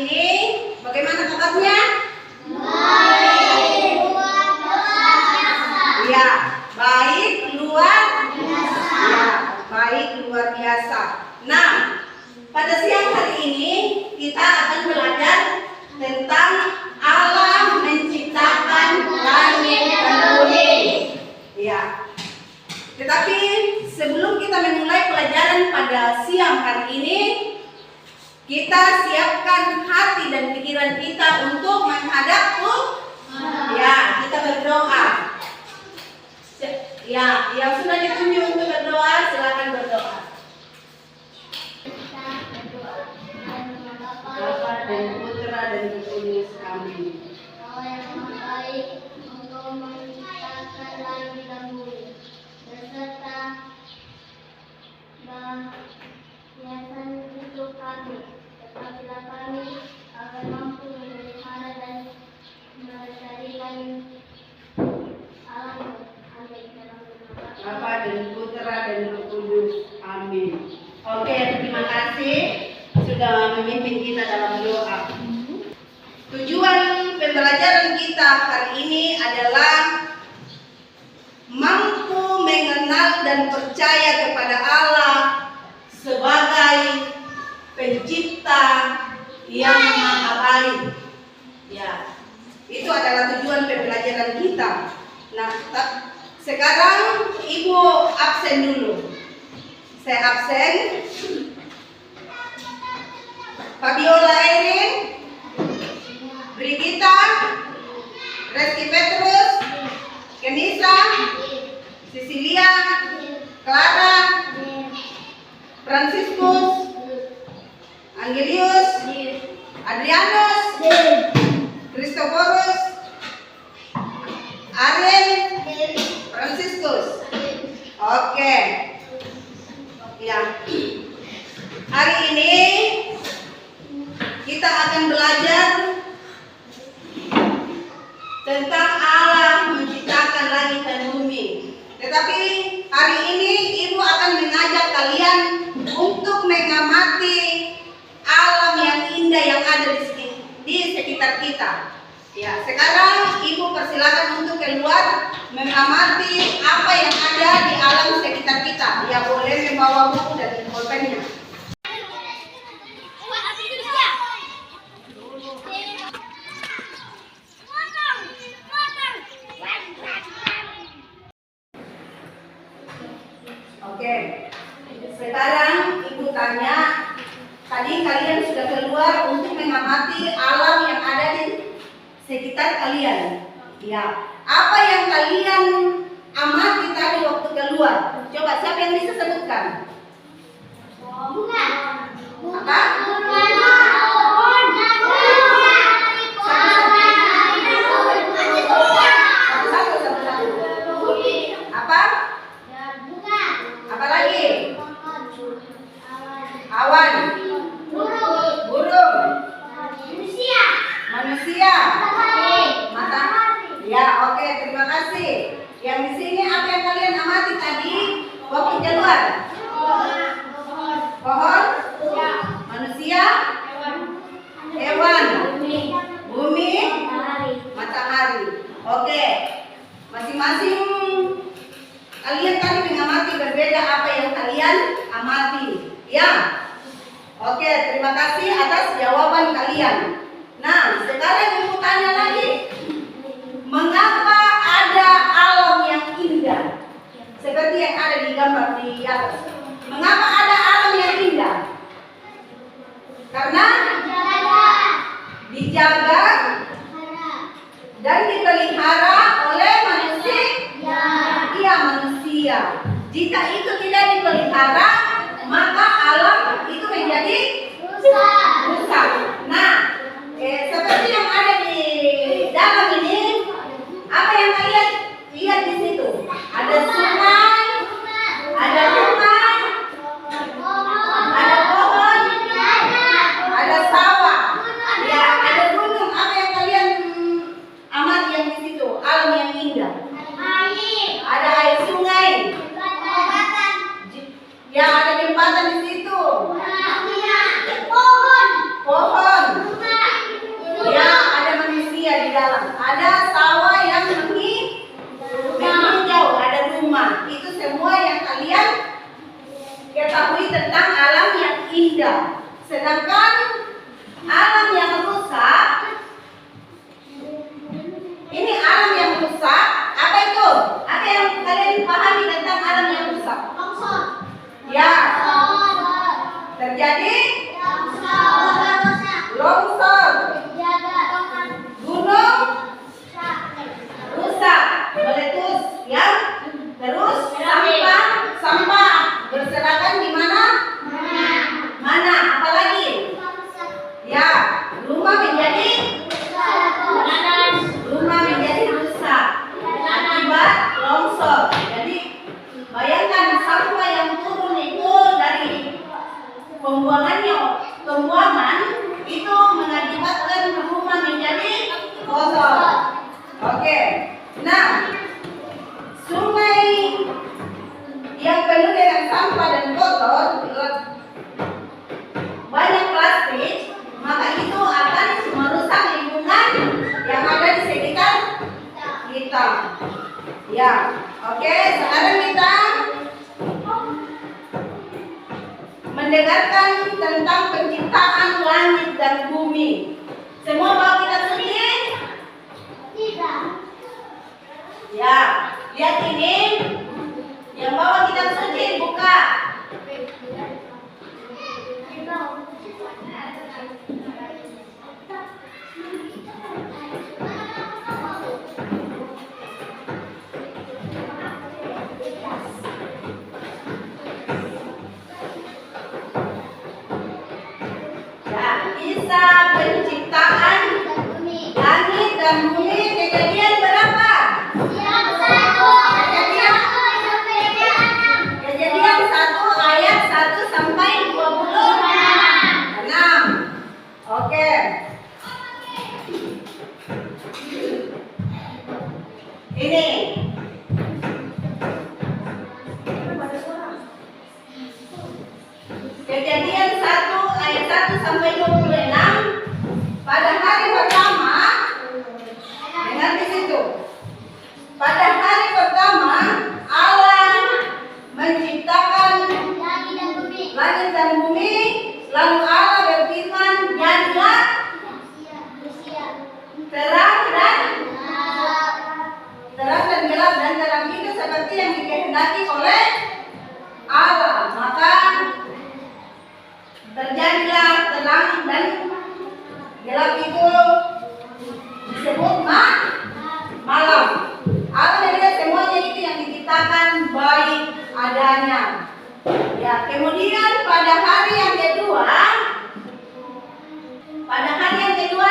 ini bagaimana kabarnya? Baik, luar biasa. Ya, baik luar biasa. Ya, baik luar biasa. Nah, pada siang hari ini kita akan belajar tentang alam menciptakan langit dan bumi. Ya. Tetapi sebelum kita memulai pelajaran pada siang hari ini, kita siapkan hati dan pikiran kita untuk menghadap Tuhan. Ya, kita berdoa. Ya, yang sudah ditunjuk untuk berdoa, silakan berdoa. Bapa dan Putra dan Roh Kudus. Amin. Allah yang Maha Baik, Engkau menciptakan langit dan bumi, beserta hiasan hidup kami. Ketahuilah kami agar mampu memelihara dan melestarikan alam. Amin. Dalam nama Bapa dan Putra dan Roh Kudus. Amin. Oke, terima kasih sudah memimpin kita dalam doa. Tujuan pembelajaran kita hari ini adalah mampu mengenal dan percaya kepada Allah sebagai pencipta yang maha baik. Ya, itu adalah tujuan pembelajaran kita. Nah, sekarang Ibu absen dulu. Saya absen. Fabiola Erin, Brigita, Reski Petrus, Kenisa, Cecilia, Clara, Franciscus, Angelius, Adrianus, Christophorus, Aren, Franciscus. Oke. Ya. Hari ini kita akan belajar tentang alam menciptakan langit dan bumi. Tetapi hari ini Ibu akan mengajak kalian untuk mengamati alam yang indah yang ada di sekitar kita. Ya, sekarang Ibu persilakan untuk keluar mengamati apa yang ada di alam sekitar kita. Ya, boleh membawa buku dan pulpennya. Oke, sekarang Ibu tanya, tadi kalian sudah keluar untuk mengamati alam yang ada di sekitar kalian. Ya, apa yang kalian amati tadi waktu keluar? Coba siapa yang bisa sebutkan? bunga. Apa? Satu-satu. Apa? Apa lagi? Awan. Burung. Manusia. Matahari. Ya, oke, terima kasih. Yang di sini apa yang kalian amati tadi waktu keluar? Pohon. Manusia. Hewan. Bumi. Matahari. Oke. Masing-masing kalian tadi mengamati berbeda apa yang kalian amati. Ya. Oke, terima kasih atas jawaban kalian. Nah, sekarang Ibu tanya lagi. Mengapa ada alam yang indah? Seperti yang ada di gambar di atas. Mengapa ada alam yang indah? Karena dijaga dan dipelihara oleh manusia. Iya, manusia. Jika itu tidak dipelihara, maka alam itu menjadi rusak. Nah, seperti yang ada di dalam ini, apa yang kalian lihat di situ? Ada sungai, ada rumah, indah. Sedangkan alam yang rusak, ini alam yang rusak, apa itu? Apa yang kalian pahami tentang alam yang rusak? Ya, terjadi longsor, gunung rusak, meletus, ya. Terus sampah berserakan di mana? Mana? Apalagi? Ya, rumah menjadi rusak akibat longsor. Jadi bayangkan sampah yang turun itu dari pembuangan itu mengakibatkan rumah menjadi kotor. Oke. Nah, sungai yang penuh dengan sampah dan kotor, banyak plastik, maka itu akan merusak lingkungan yang ada di sekitar kita. Ya, oke. Sekarang kita mendengarkan tentang penciptaan langit dan bumi. Semua bawa kitab suci? Tidak. Ya, lihat ini. Yang bawa kitab suci buka. Ya, kisah penciptaan langit dan bumi kejadian berapa? Kejadian 1 ayat 1 sampai 26. Oke. Ini. Kejadian 1 ayat 1 sampai 26. Pada hari pertama, dengar di situ. Pada hari pertama Allah menciptakan langit dan bumi, lalu Allah berfirman, jadilah terang dan gelap, dan terang itu seperti yang dikehendaki oleh Allah. Maka terjadilah terang dan gelap itu disebut malam. Allah melihat semuanya itu yang diciptakan baik adanya. Ya, kemudian pada hari yang kedua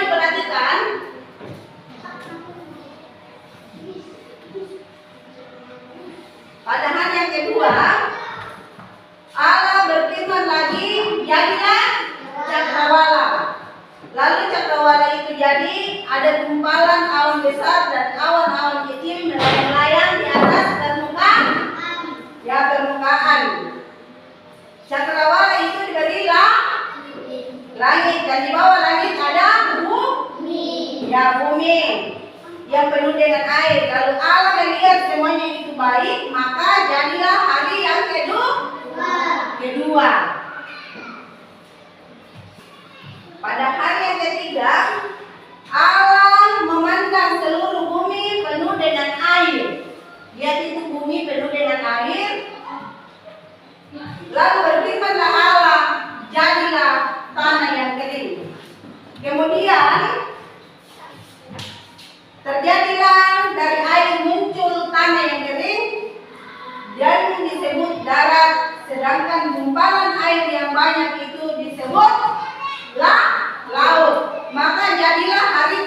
diperhatikan, pada hari yang kedua Allah berfirman lagi, jadilah cakrawala. Lalu cakrawala itu jadi, ada gumpalan awan besar dan awan-awan kecil melayang-layang di atas permukaan. Cakrawala itu diberilah langit, dan di bawah langit ada bumi yang penuh dengan air. Lalu Allah melihat semuanya itu baik, maka jadilah hari yang kedua. Pada hari yang ketiga, Allah memandang seluruh bumi penuh dengan air. Lihat itu bumi penuh dengan air. Lalu berfirmanlah Allah, jadilah tanah yang kering. Kemudian terjadilah dari air muncul tanah yang kering dan disebut darat, sedangkan gumpalan air yang banyak itu disebut laut. Maka jadilah hari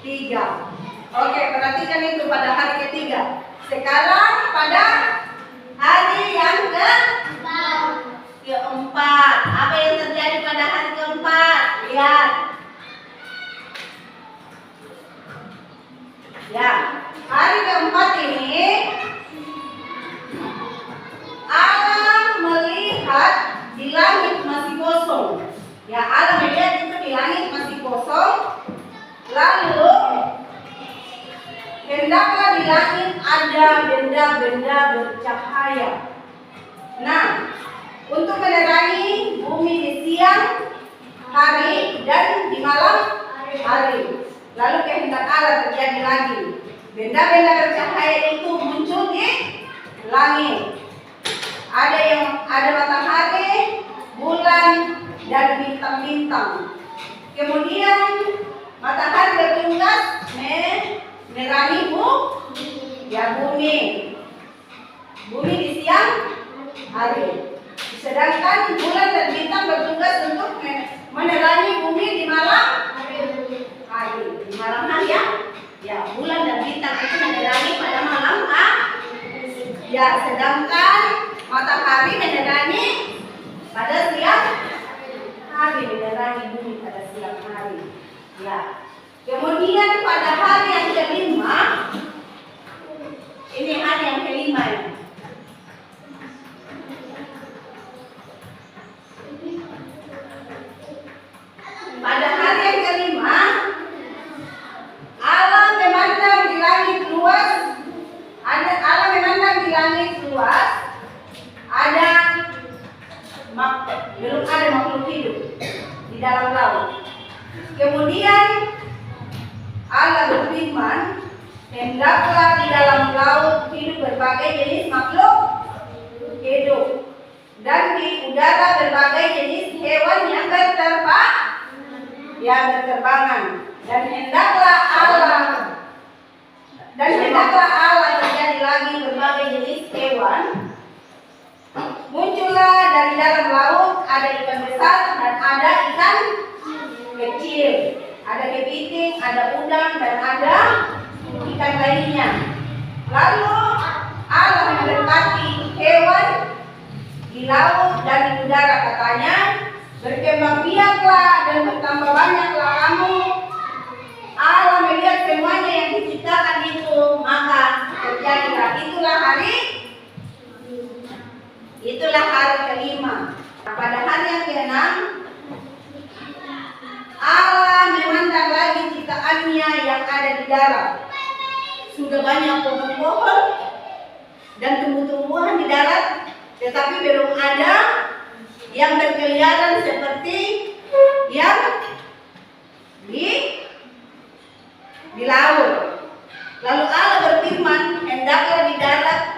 ketiga. Oke, perhatikan itu pada hari ketiga. Sekarang pada hari yang keempat. Apa yang terjadi pada hari keempat? Lihat. Ya, hari keempat ini Allah melihat di langit masih kosong. Ya, Allah melihat itu di langit masih kosong. Lalu hendaklah di langit ada benda-benda bercahaya. Nah, untuk menerangi bumi di siang hari dan di malam hari. Lalu kehendak Allah terjadi lagi. Benda-benda bercahaya itu muncul di langit. Ada matahari, bulan, dan bintang-bintang. Kemudian matahari bertugas menerangi bumi. Bumi di siang hari. Sedangkan bulan dan bintang bertugas untuk menerangi bumi di malam hari. Di malam hari ya, bulan dan bintang itu menerangi pada malam ya, sedangkan matahari menerangi pada siang hari, menerangi bumi pada siang hari. Ya. Kemudian pada hari yang kelima, ini hari yang kelima ya. Pada hari yang kelima, Allah memandang di langit luas. Allah memandang di langit luas. Belum ada makhluk hidup di dalam laut. Kemudian Allah berfirman, hendaklah di dalam laut hidup berbagai jenis makhluk hidup, dan di udara berbagai jenis hewan yang berterbangan. Dan hendaklah Allah terjadi lagi berbagai jenis hewan. Muncullah dari dalam laut, ada ikan besar dan ada ikan kecil, ada kepiting, ada udang, dan ada ikan lainnya. Lalu Allah memberkati hewan di laut dan di udara, katanya, berkembang biaklah dan bertambah banyaklah kamu. Allah melihat semuanya yang diciptakan itu, maka terjadilah. Itulah hari kelima. Pada hari yang keenam, Allah memandang lagi ciptaannya yang ada di darat. Sudah banyak pohon-pohon dan tumbuh-tumbuhan di darat, tetapi belum ada yang berkeliaran seperti yang di laut. Lalu Allah berfirman, hendaklah di darat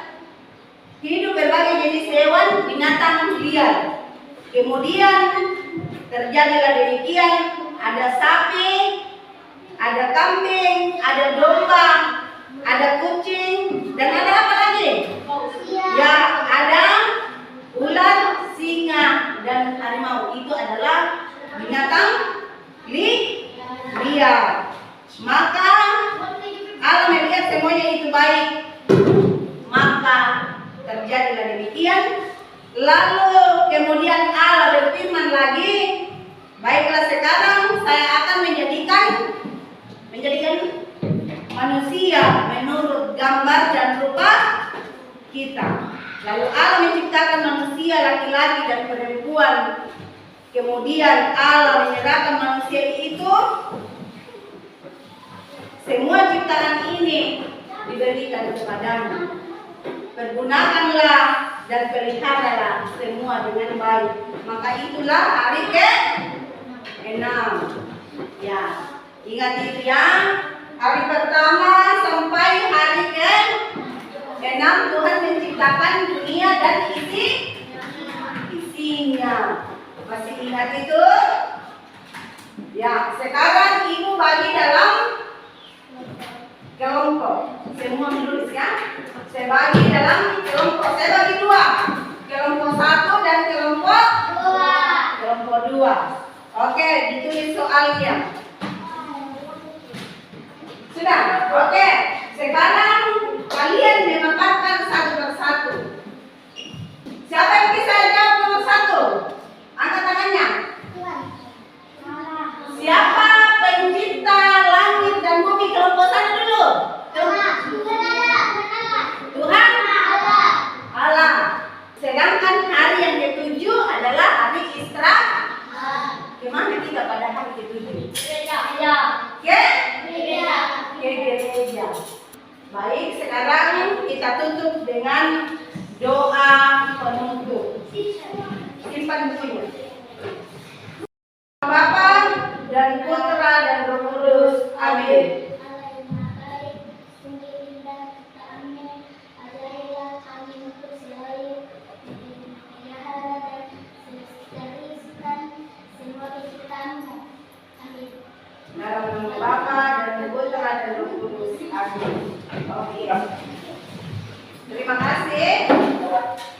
hidup berbagai jenis hewan, binatang liar. Kemudian terjadilah demikian, ada sapi, ada kambing, ada domba, ada kucing, dan ada apa lagi? Ya, ada ular, singa, dan harimau. Itu adalah binatang liar. Maka Allah melihat semuanya itu baik, maka terjadilah demikian. Lalu kemudian Allah berfirman lagi, baiklah sekarang saya akan menjadikan manusia menurut gambar dan rupa kita. Lalu Allah menciptakan manusia laki-laki dan perempuan. Kemudian Allah menyerahkan manusia itu, semua ciptaan ini diberikan kepadamu. Pergunakanlah dan peliharalah semua dengan baik. Maka itulah hari ke-6. Ya, ingat itu ya. Hari pertama sampai hari ke-6 Tuhan menciptakan dunia dan isinya. Masih ingat itu? Ya, sekarang ibu bagi dalam kelompok. Semua menulis ya. Saya bagi dalam kelompok. Saya bagi 2. Kelompok 1 dan kelompok 2. Oke, ditulis soalnya. Sudah? Oke. Sekarang kalian memaparkan satu persatu. Siapa yang bisa jawab nomor 1? Angkat tangannya. Siapa pencipta langit dan bumi? Kelompok 1 dulu. Tuhan Allah. Sedangkan hari yang ke-7 adalah hari Istirahat. Kemana kita pada hari ke-7? Ke gereja. Baik, sekarang kita tutup dengan doa penutup. Simpan bukunya. Bapa dan Putra dan Roh Kudus. Amin. Dalam nama Bapa dan Putra dan Roh Kudus. Amin. Oke. Terima kasih.